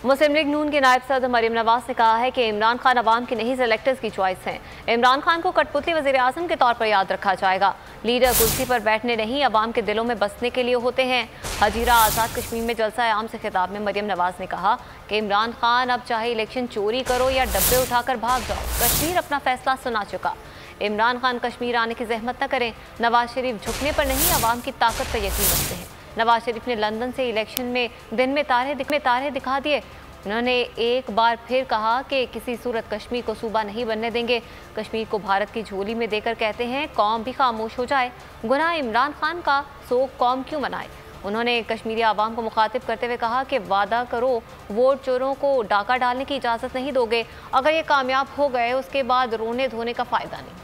मुस्लिम league नून के नायब सदर मरीम नवाज ने कहा है कि इमरान खान अवाम के नहीं सेलेक्टर्स की चॉइस हैं। इमरान खान को कठपुतली वज़ीर आज़म के तौर पर याद रखा जाएगा। लीडर कुर्सी पर बैठने नहीं, अवाम के दिलों में बसने के लिए होते हैं। हजीरा आज़ाद कश्मीर में जलसा आम से खिताब में मरीम नवाज ने कहा कि इमरान खान अब चाहे इलेक्शन चोरी करो या डब्बे उठाकर भाग जाओ, कश्मीर अपना फैसला सुना चुका। इमरान खान कश्मीर आने की जहमत न करें। नवाज शरीफ झुकने पर नहीं, अवाम की ताकत पर यकीन रखते हैं। नवाज शरीफ ने लंदन से इलेक्शन में दिन में तारे दिखा दिए। उन्होंने एक बार फिर कहा कि किसी सूरत कश्मीर को सूबा नहीं बनने देंगे। कश्मीर को भारत की झोली में देकर कहते हैं कौम भी खामोश हो जाए। गुनाह इमरान खान का, सो कौम क्यों मनाए। उन्होंने कश्मीरी आवाम को मुखातिब करते हुए कहा कि वादा करो, वोट चोरों को डाका डालने की इजाज़त नहीं दोगे। अगर ये कामयाब हो गए, उसके बाद रोने धोने का फ़ायदा नहीं।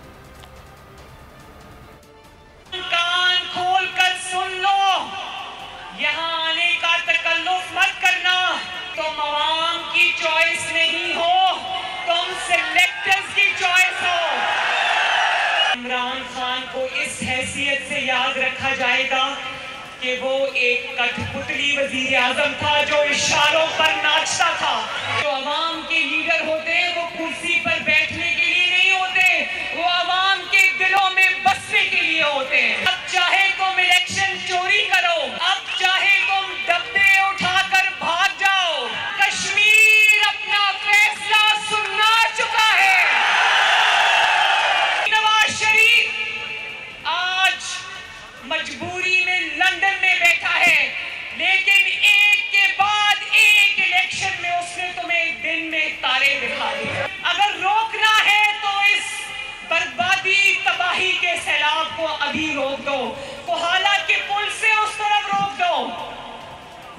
कान खोल कर सुन लो, यहाँ आने का तकल्लुफ मत करना। तुम आवाम की चॉइस नहीं हो, तुम सिलेक्टर्स की चॉइस हो। इमरान खान को इस हैसियत से याद रखा जाएगा कि वो एक कठपुतली वजीर आजम था जो इशारों पर नाचता था। जो आवाम के लीडर होते हैं वो कुर्सी पर बैठने के लिए नहीं होते, वो आवाम के दिलों में बसने के लिए होते हैं। अब चाहे तुम इलेक्शन चोरी करो, अब चाहे तुम डब्बे उठाकर भाग जाओ, कश्मीर अपना फैसला सुना चुका है। नवाज शरीफ आज मजबूरी में लंदन में बैठा है, लेकिन एक के बाद एक इलेक्शन में उसने तुम्हें दिन में तारे दिखा दिए। अगर रोकना है तो इस बर्बादी तबाही के सैलाब को अभी रोक दो, कोहाला के पुल से उस तरफ रोक दो।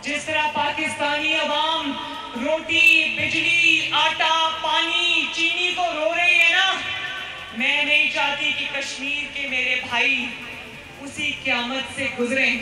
जिस तरह पाकिस्तानी अवाम रोटी, बिजली, आटा, पानी, चीनी को रो रही है ना, मैं नहीं चाहती कि कश्मीर के मेरे भाई उसी क़यामत से गुजरें।